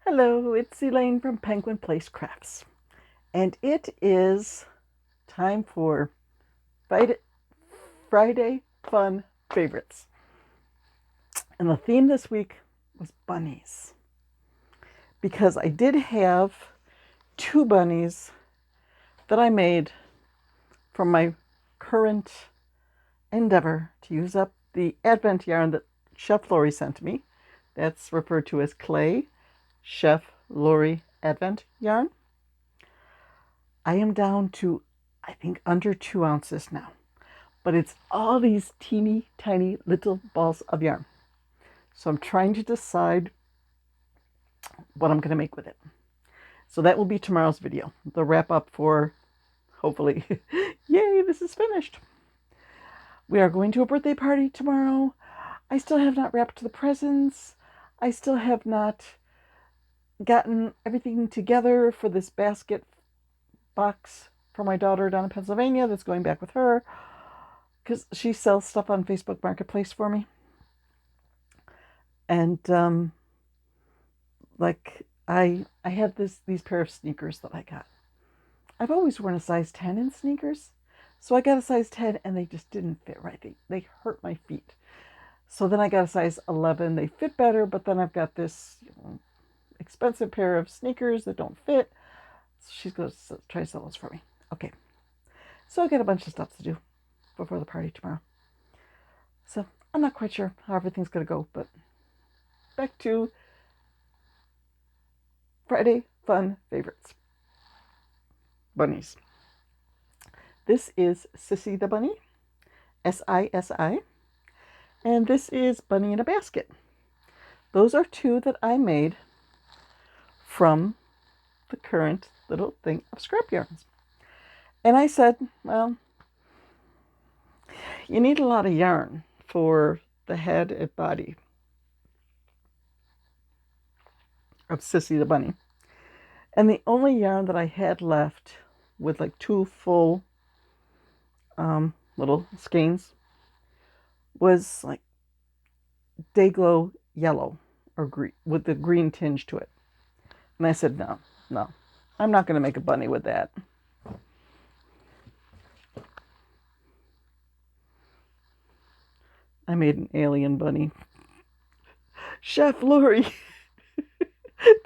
Hello, it's Elaine from Penguin Place Crafts, and it is time for Friday Fun Favorites. And the theme this week was bunnies, because I did have two bunnies that I made from my current endeavor to use up the Advent yarn that Chef Lori sent me. That's referred to as clay Chef Lori Advent yarn. I am down to, I think, under 2 ounces now. But it's all these teeny tiny little balls of yarn. So I'm trying to decide what I'm going to make with it. So that will be tomorrow's video. The wrap up for, hopefully, yay, this is finished. We are going to a birthday party tomorrow. I still have not wrapped the presents. I still have not gotten everything together for this basket box for my daughter down in Pennsylvania that's going back with her, because she sells stuff on Facebook Marketplace for me. And I have these pair of sneakers that I got. I've always worn a size 10 in sneakers, so I got a size 10 and they just didn't fit right. They hurt my feet. So then I got a size 11. They fit better, but then I've got this expensive pair of sneakers that don't fit. So she's going to try to sell those for me. Okay. So I got a bunch of stuff to do before the party tomorrow. So I'm not quite sure how everything's going to go, but back to Friday Fun Favorites. Bunnies. This is Sisi the Bunny, S-I-S-I, and this is Bunny in a Basket. Those are two that I made from the current little thing of scrap yarns. And I said, well, you need a lot of yarn for the head and body of Sisi the Bunny. And the only yarn that I had left with like two full little skeins was like Dayglow yellow or green with the green tinge to it. And I said, no, I'm not going to make a bunny with that. I made an alien bunny. Chef Lori,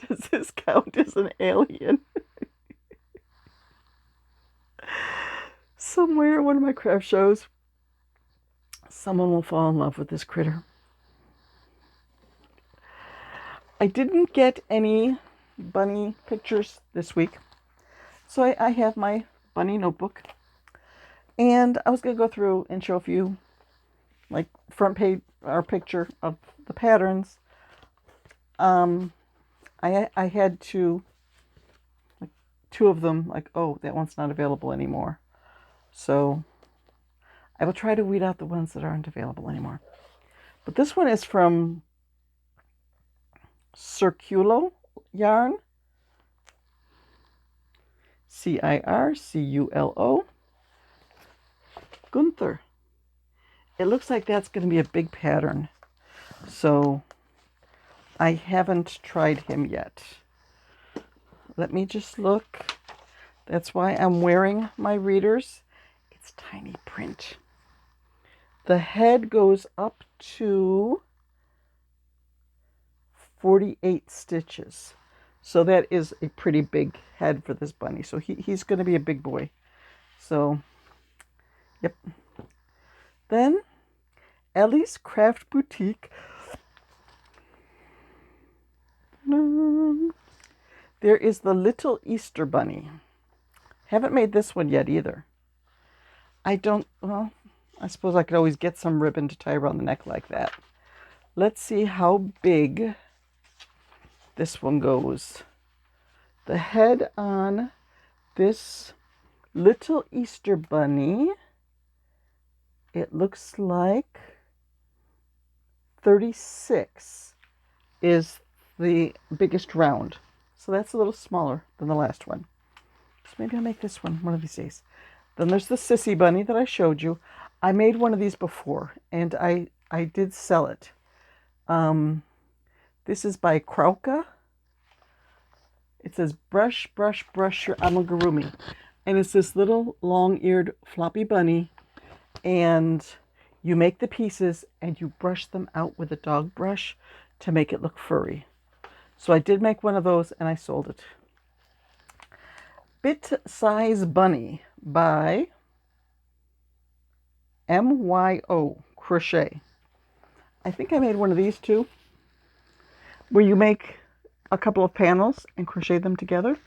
does this count as an alien? Somewhere in one of my craft shows, someone will fall in love with this critter. I didn't get any bunny pictures this week, so I have my bunny notebook, and I was going to go through and show a few, like front page or picture of the patterns. I had two of them, like, oh, that one's not available anymore. So I will try to weed out the ones that aren't available anymore. But this one is from Circulo yarn, Circulo Gunter. It looks like that's going to be a big pattern, so I haven't tried him yet. Let me just look. That's why I'm wearing my readers. It's tiny print. The head goes up to 48 stitches. So that is a pretty big head for this bunny. So he's going to be a big boy. So, yep. Then, Ellie's Craft Boutique. There is the Little Easter Bunny. Haven't made this one yet either. I suppose I could always get some ribbon to tie around the neck like that. Let's see how big this one goes. The head on this Little Easter Bunny, it looks like 36 is the biggest round. So that's a little smaller than the last one. So maybe I'll make this one of these days. Then there's the Sisi Bunny that I showed you. I made one of these before, and I did sell it. This is by Krauka. It says brush, brush, brush your amigurumi. And it's this little long-eared floppy bunny. And you make the pieces and you brush them out with a dog brush to make it look furry. So I did make one of those and I sold it. Bitsize Bunny by MYO Crochet. I think I made one of these too, where you make a couple of panels and crochet them together.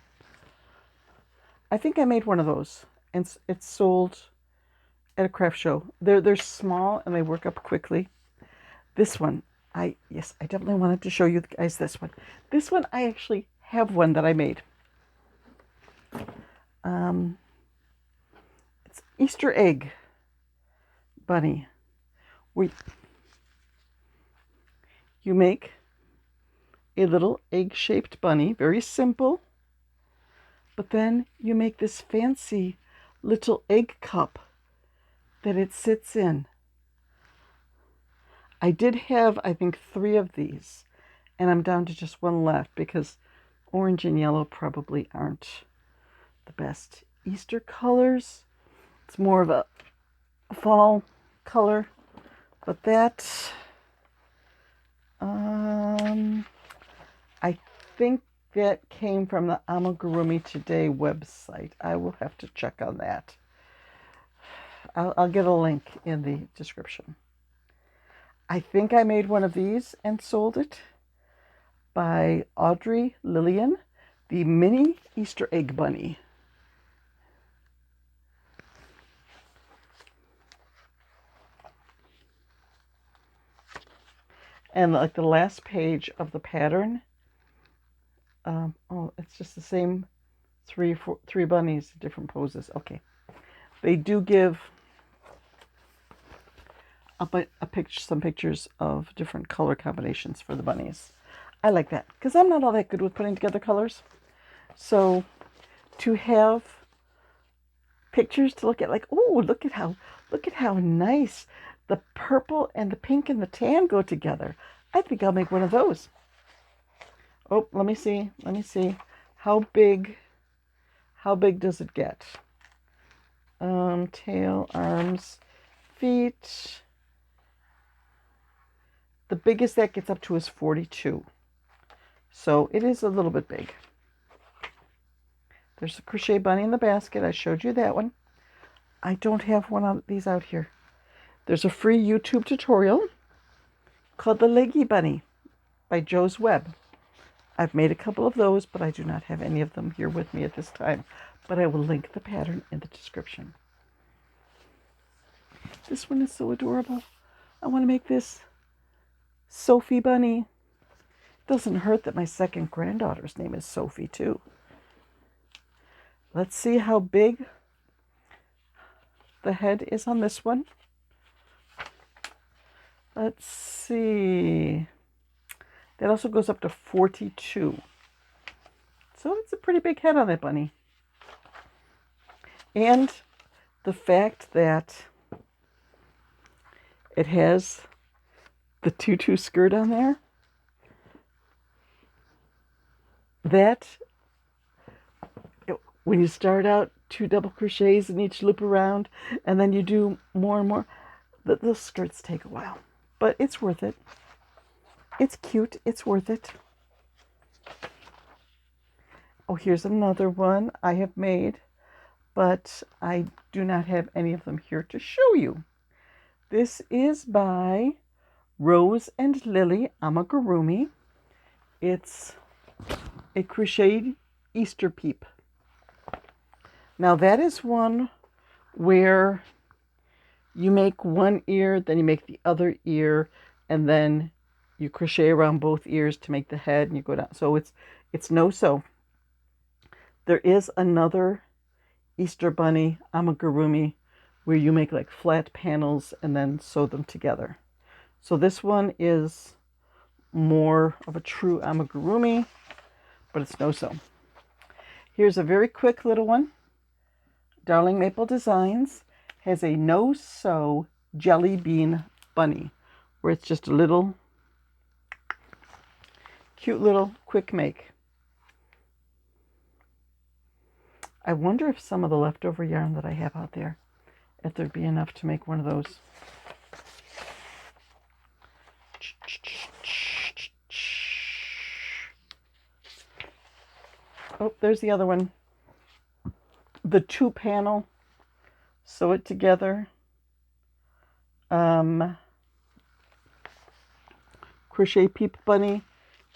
I think I made one of those, and it's sold at a craft show. They're small and they work up quickly. This one, I definitely wanted to show you guys this one. This one, I actually have one that I made. It's Easter egg bunny. You make a little egg-shaped bunny, very simple, but then you make this fancy little egg cup that it sits in. I did have, I think, 3 of these, and I'm down to just one left because orange and yellow probably aren't the best Easter colors. It's more of a fall color, but that, I think that came from the Amigurumi Today website. I will have to check on that. I'll get a link in the description. I think I made one of these and sold it, by Audrey Lillian, the mini Easter egg bunny. And like the last page of the pattern, it's just the same three bunnies, different poses. Okay, they do give some pictures of different color combinations for the bunnies. I like that because I'm not all that good with putting together colors. So to have pictures to look at, like, oh, look at how nice the purple and the pink and the tan go together. I think I'll make one of those. Oh, let me see. How big does it get? Tail, arms, feet. The biggest that gets up to is 42. So it is a little bit big. There's a crochet bunny in the basket. I showed you that one. I don't have one of these out here. There's a free YouTube tutorial called the Leggy Bunny by Joe's Web. I've made a couple of those, but I do not have any of them here with me at this time. But I will link the pattern in the description. This one is so adorable. I want to make this Sophie Bunny. It doesn't hurt that my second granddaughter's name is Sophie too. Let's see how big the head is on this one. Let's see. That also goes up to 42. So it's a pretty big head on that bunny. And the fact that it has the tutu skirt on there, that when you start out 2 double crochets in each loop around, and then you do more and more, those skirts take a while. But it's worth it. It's cute. It's worth it. Oh, here's another one I have made, but I do not have any of them here to show you. This is by Rose and Lily Amigurumi. It's a crocheted Easter peep. Now that is one where you make one ear, then you make the other ear, and then you crochet around both ears to make the head, and you go down. So it's no-sew. There is another Easter bunny amigurumi where you make like flat panels and then sew them together. So this one is more of a true amigurumi, but it's no-sew. Here's a very quick little one. Darling Maple Designs has a no-sew jelly bean bunny, where it's just a little cute little quick make. I wonder if some of the leftover yarn that I have out there, if there'd be enough to make one of those. Oh, there's the other one. The 2-panel, sew it together. Crochet Peep Bunny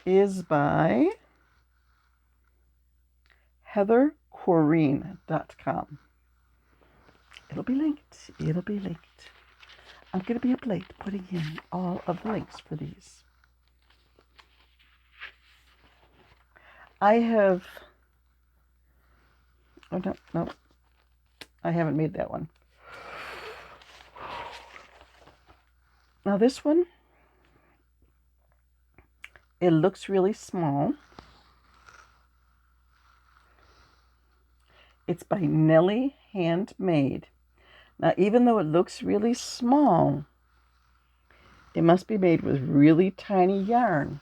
is by heathercorrine.com. It'll be linked. It'll be linked. I'm going to be up late putting in all of the links for these. I have... Oh, no. I haven't made that one. Now this one, it looks really small. It's by Nelly, Handmade. Now, even though it looks really small, it must be made with really tiny yarn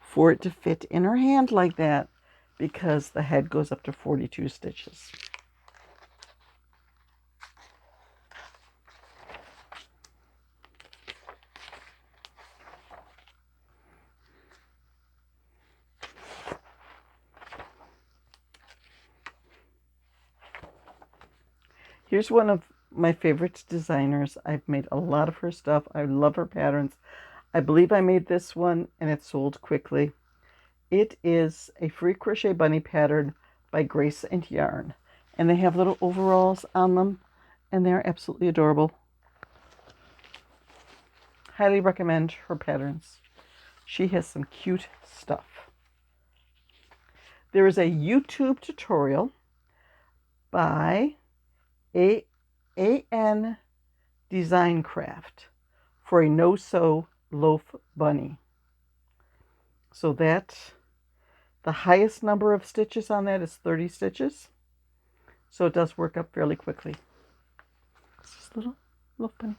for it to fit in her hand like that, because the head goes up to 42 stitches. Here's one of my favorite designers. I've made a lot of her stuff. I love her patterns. I believe I made this one and it sold quickly. It is a free crochet bunny pattern by Grace and Yarn. And they have little overalls on them and they're absolutely adorable. Highly recommend her patterns. She has some cute stuff. There is a YouTube tutorial by A.N. Design Craft for a no-sew loaf bunny. So that, the highest number of stitches on that is 30 stitches. So it does work up fairly quickly. It's just a little loaf bunny.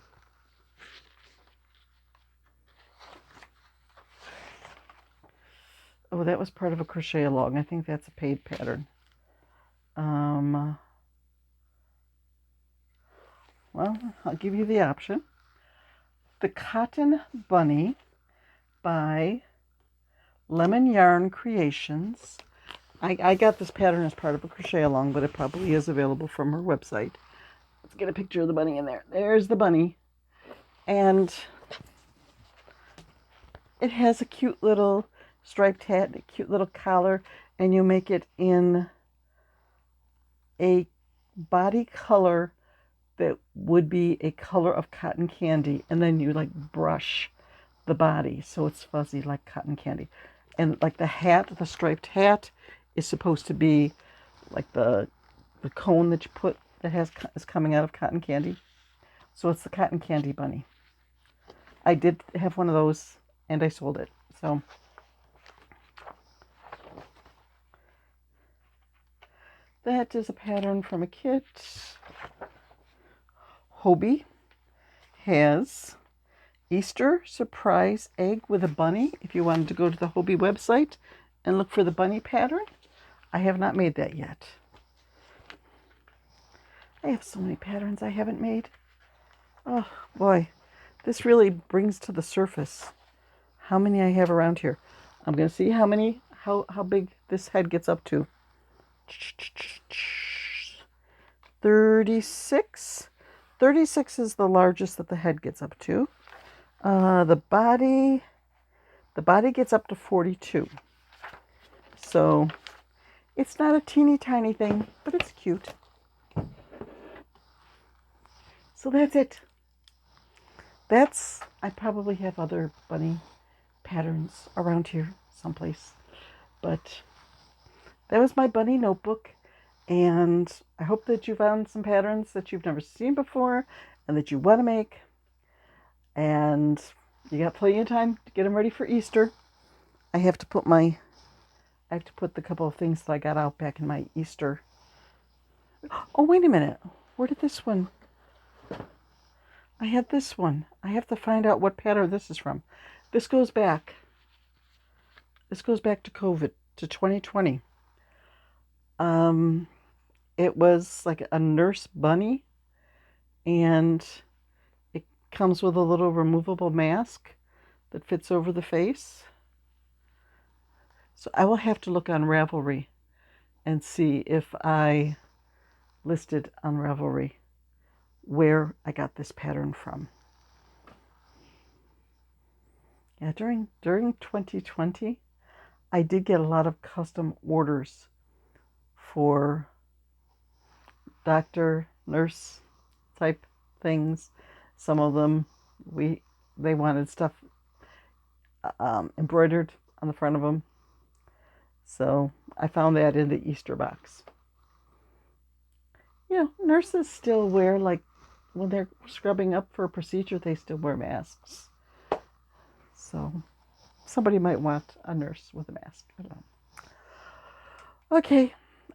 Oh, that was part of a crochet along. I think that's a paid pattern. Well, I'll give you the option. The Cotton Bunny by Lemon Yarn Creations. I got this pattern as part of a crochet along, but it probably is available from her website. Let's get a picture of the bunny in there. There's the bunny. And it has a cute little striped hat, a cute little collar, and you make it in a body color that would be a color of cotton candy, and then you like brush the body so it's fuzzy like cotton candy. And like the hat, the striped hat, is supposed to be like the cone that you put that is coming out of cotton candy. So it's the cotton candy bunny. I did have one of those and I sold it. So that is a pattern from a kit. Hobbii has Easter surprise egg with a bunny. If you wanted to go to the Hobbii website and look for the bunny pattern, I have not made that yet. I have so many patterns I haven't made. Oh boy, this really brings to the surface how many I have around here. I'm going to see how big this head gets up to. 36. 36 is the largest that the head gets up to. The body gets up to 42. So it's not a teeny tiny thing, but it's cute. So that's it. I probably have other bunny patterns around here someplace. But that was my bunny notebook. And I hope that you found some patterns that you've never seen before and that you want to make. And you got plenty of time to get them ready for Easter. I have to put the couple of things that I got out back in my Easter. Oh, wait a minute. Where did this one? I had this one. I have to find out what pattern this is from. This goes back to COVID, to 2020. it was like a nurse bunny, and it comes with a little removable mask that fits over the face. So I will have to look on Ravelry and see if I listed on Ravelry where I got this pattern from. Yeah, during 2020, I did get a lot of custom orders for doctor, nurse type things. Some of them they wanted stuff embroidered on the front of them. So I found that in the Easter box. You know, nurses still wear, like, when they're scrubbing up for a procedure, they still wear masks. So somebody might want a nurse with a mask. I don't know. Okay,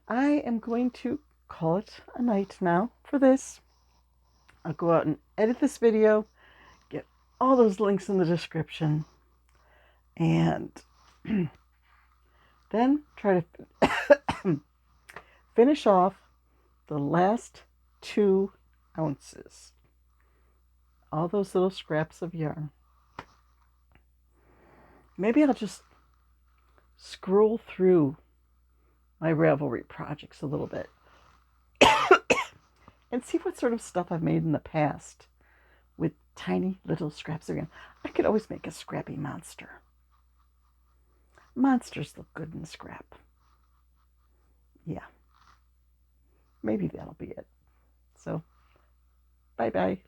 I am going to call it a night now for this. I'll go out and edit this video, get all those links in the description, and then try to finish off the last 2 ounces. All those little scraps of yarn. Maybe I'll just scroll through my Ravelry projects a little bit and see what sort of stuff I've made in the past with tiny little scraps of yarn. I could always make a scrappy monster. Monsters look good in scrap. Yeah. Maybe that'll be it. So, bye-bye.